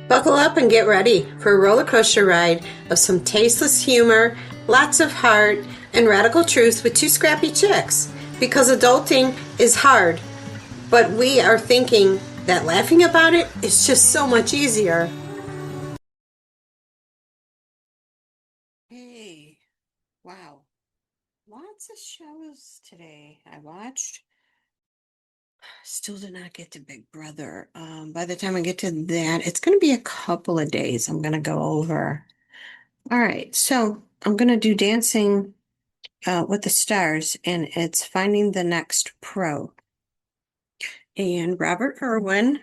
Buckle up and get ready for a roller coaster ride of some tasteless humor, lots of heart, and radical truth with two scrappy chicks. Because adulting is hard, but we are thinking that laughing about it is just so much easier. Hey, wow. Lots of shows today I watched. Still did not get to Big Brother. By the time I get to that, it's going to be a couple of days I'm going to go over. All right, so I'm going to do Dancing with the Stars, and it's Finding the Next Pro. And Robert Irwin,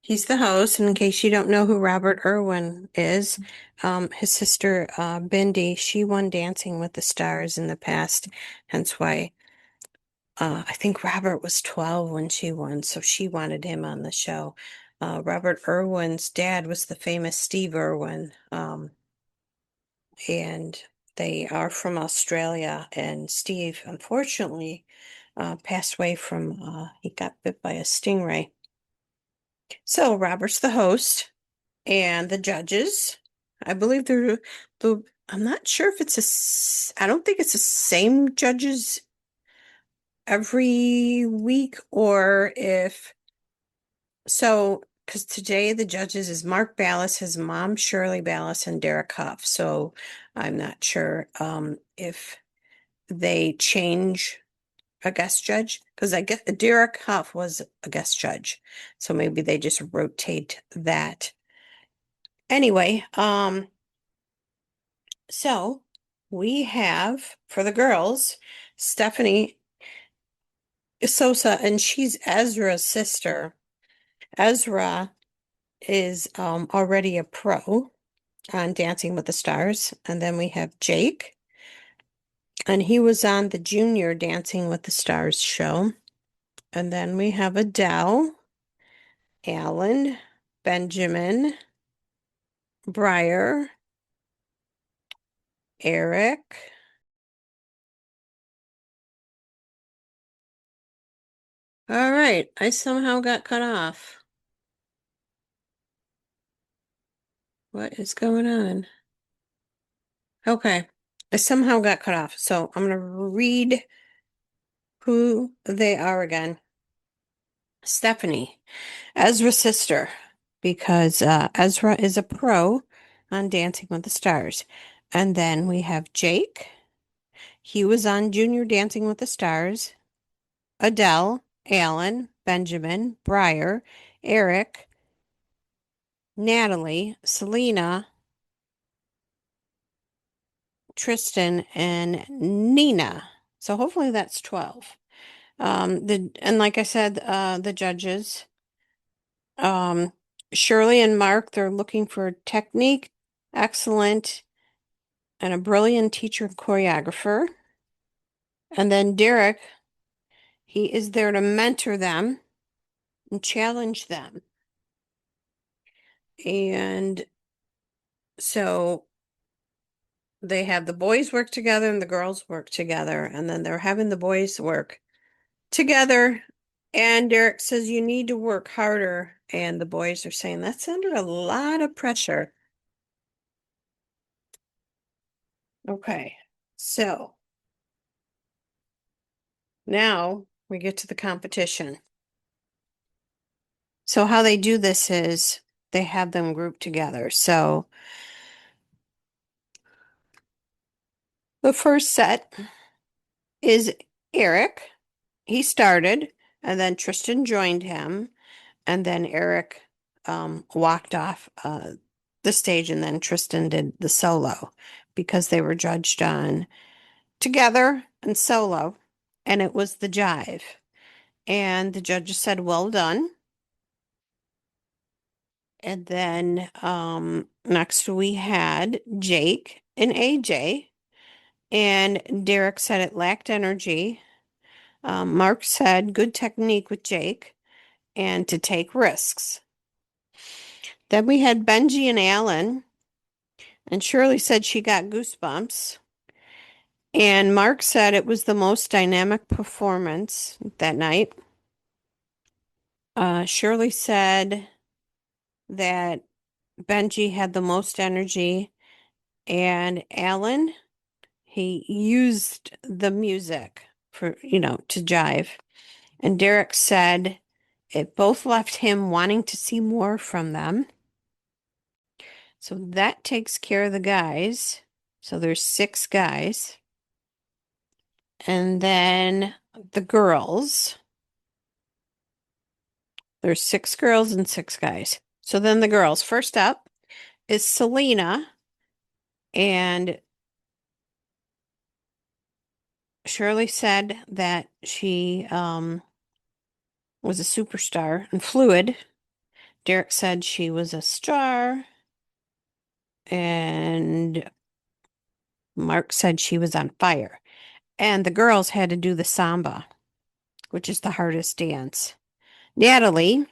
he's the host. And in case you don't know who Robert Irwin is, his sister Bindi, she won Dancing with the Stars in the past, hence why I think Robert was 12 when she won, so she wanted him on the show. Robert Irwin's dad was the famous Steve Irwin, and they are from Australia. And Steve, unfortunately, passed away from, he got bit by a stingray. So Robert's the host, and the judges, I believe I'm not sure if I don't think it's the same judges every week or if so, because today the judges is Mark Balas, his mom Shirley Balas, and Derek Hough. So I'm not sure if they change a guest judge, because I guess Derek Hough was a guest judge, so maybe they just rotate that. Anyway, so we have for the girls Stephanie Sosa, and she's Ezra's sister. Ezra is already a pro on Dancing with the Stars. And then we have Jake, and he was on the Junior Dancing with the Stars show. And then we have Adele, Alan, Benjamin, Briar, Eric. All right, I somehow got cut off. What is going on? Okay, I somehow got cut off. So I'm going to read who they are again. Stephanie, Ezra's sister, because Ezra is a pro on Dancing with the Stars. And then we have Jake. He was on Junior Dancing with the Stars. Adele, Alan, Benjamin, Briar, Eric, Natalie, Selena, Tristan, and Nina. So hopefully that's 12. And like I said, the judges, um, Shirley and Mark, they're looking for technique, excellent, and a brilliant teacher and choreographer. And then Derek, he is there to mentor them and challenge them. And so they have the boys work together and the girls work together. And then they're having the boys work together. And Derek says, you need to work harder. And the boys are saying, that's under a lot of pressure. Okay, so now we get to the competition. So how they do this is they have them grouped together. So the first set is Eric. He started, and then Tristan joined him, and then Eric walked off the stage, and then Tristan did the solo because they were judged on together and solo, and it was the jive. And the judges said, well done. And then next we had Jake and AJ. And Derek said it lacked energy. Mark said good technique with Jake and to take risks. Then we had Benji and Alan. And Shirley said she got goosebumps. And Mark said it was the most dynamic performance that night. Shirley said that Benji had the most energy, and Alan, he used the music for, to jive. And Derek said it both left him wanting to see more from them. So that takes care of the guys. So there's six guys. And then the girls. There's six girls and six guys. So then the girls. First up is Selena. And Shirley said that she was a superstar and fluid. Derek said she was a star. And Mark said she was on fire. And the girls had to do the samba, which is the hardest dance. Natalie,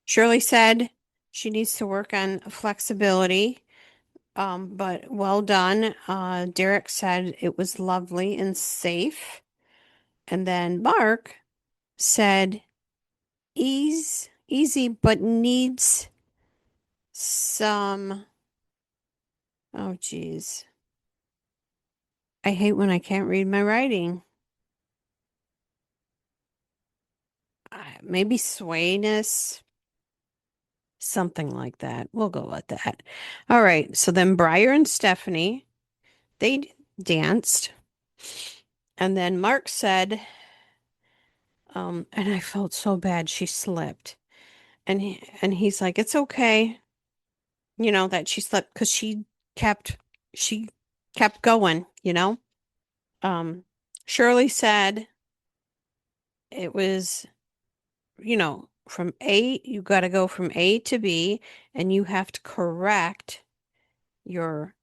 Shirley said she needs to work on flexibility, but well done. Derek said it was lovely and safe. And then Mark said easy, but needs some. Oh, geez. I hate when I can't read my writing. Maybe swayness, something like that. We'll go with that. All right. So then Briar and Stephanie, they danced. And then Mark said, and I felt so bad she slipped. And he's like, it's okay, that she slipped because she kept going. Um, Shirley said it was, from A, you got to go from A to B, and you have to correct your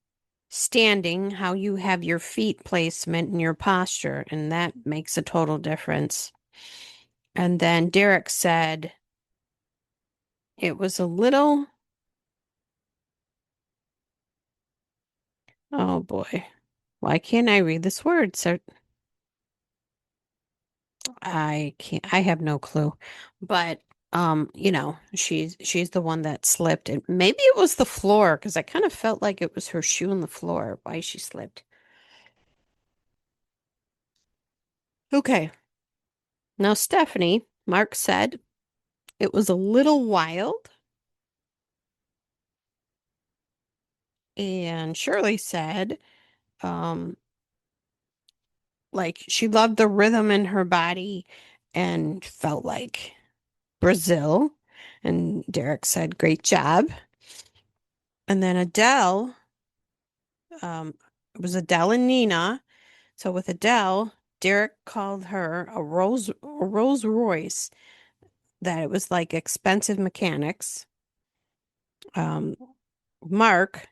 standing, how you have your feet placement and your posture, and that makes a total difference. And then Derek said it was a little, oh boy, why can't I read this word? So I can't, I have no clue. But she's the one that slipped. And maybe it was the floor, because I kind of felt like it was her shoe on the floor, why she slipped. Okay. Now, Stephanie, Mark said it was a little wild. And Shirley said, um, like she loved the rhythm in her body and felt like Brazil. And Derek said, great job. And then it was Adele and Nina. So with Adele, Derek called her a Rolls Royce, that it was like expensive mechanics. Um, Mark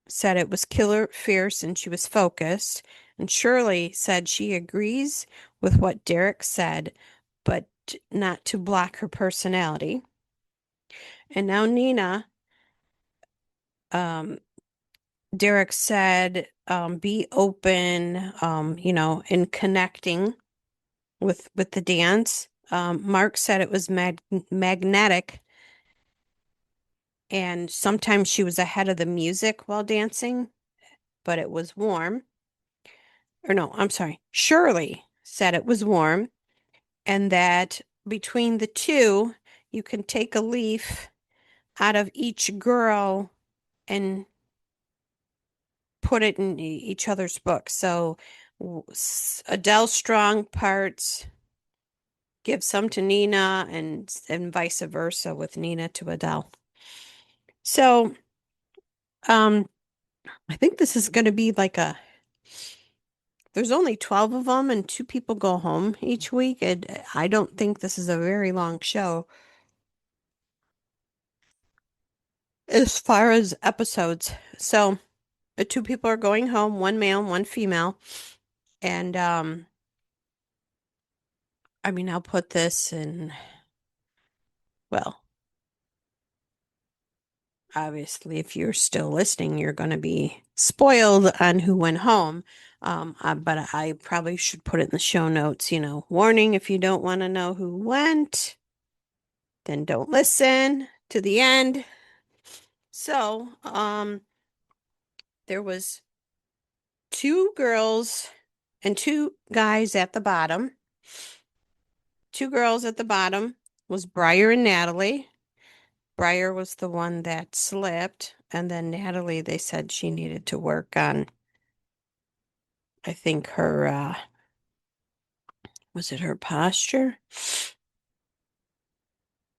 said it was killer fierce and she was focused. And Shirley said she agrees with what Derek said, but not to block her personality. And now Nina, um, Derek said, be open, in connecting with the dance. Mark said it was magnetic, and sometimes she was ahead of the music while dancing, but it was warm. Or no, I'm sorry. Shirley said it was warm, and that between the two, you can take a leaf out of each girl and put it in each other's book. So Adele's strong parts, give some to Nina, and vice versa with Nina to Adele. So I think this is going to be like there's only 12 of them and two people go home each week. And I don't think this is a very long show as far as episodes. So the two people are going home, one male, one female. And I mean, I'll put this in, well, obviously, if you're still listening, you're going to be spoiled on who went home. But I probably should put it in the show notes, warning if you don't want to know who went, then don't listen. to the end. So, there was 2 girls and 2 guys at the bottom. 2 girls at the bottom was Briar and Natalie. Briar was the one that slipped, and then Natalie, they said she needed to work on, I think her, was it her posture?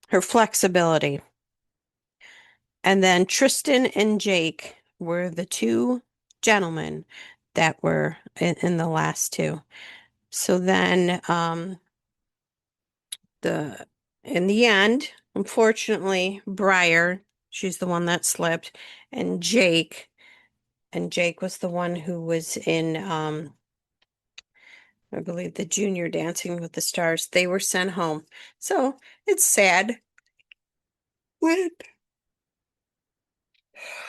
Her flexibility. And then Tristan and Jake were the 2 gentlemen that were in the last 2. So then, in the end, unfortunately, Briar, she's the one that slipped, and Jake was the one who was in, I believe, the junior Dancing with the Stars. They were sent home. So it's sad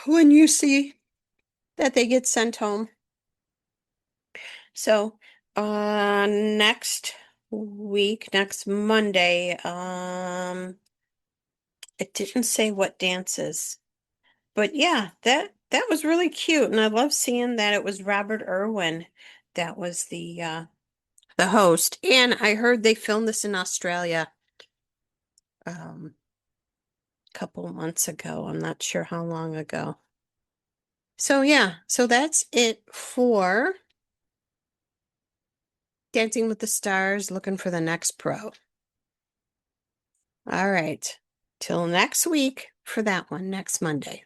when you see that they get sent home. So next week, next Monday, it didn't say what dances. But yeah, that was really cute, and I love seeing that it was Robert Irwin that was the host. And I heard they filmed this in Australia a couple months ago. I'm not sure how long ago. So yeah, so that's it for Dancing with the Stars, looking for the next pro. All right. Till next week for that one, next Monday.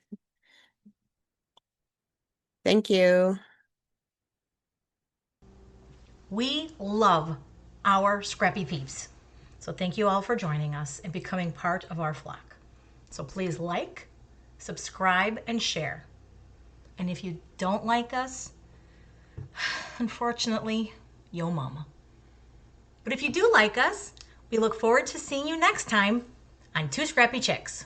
Thank you. We love our scrappy peeps. So thank you all for joining us and becoming part of our flock. So please like, subscribe, and share. And if you don't like us, unfortunately, yo mama. But if you do like us, we look forward to seeing you next time on Two Scrappy Chicks.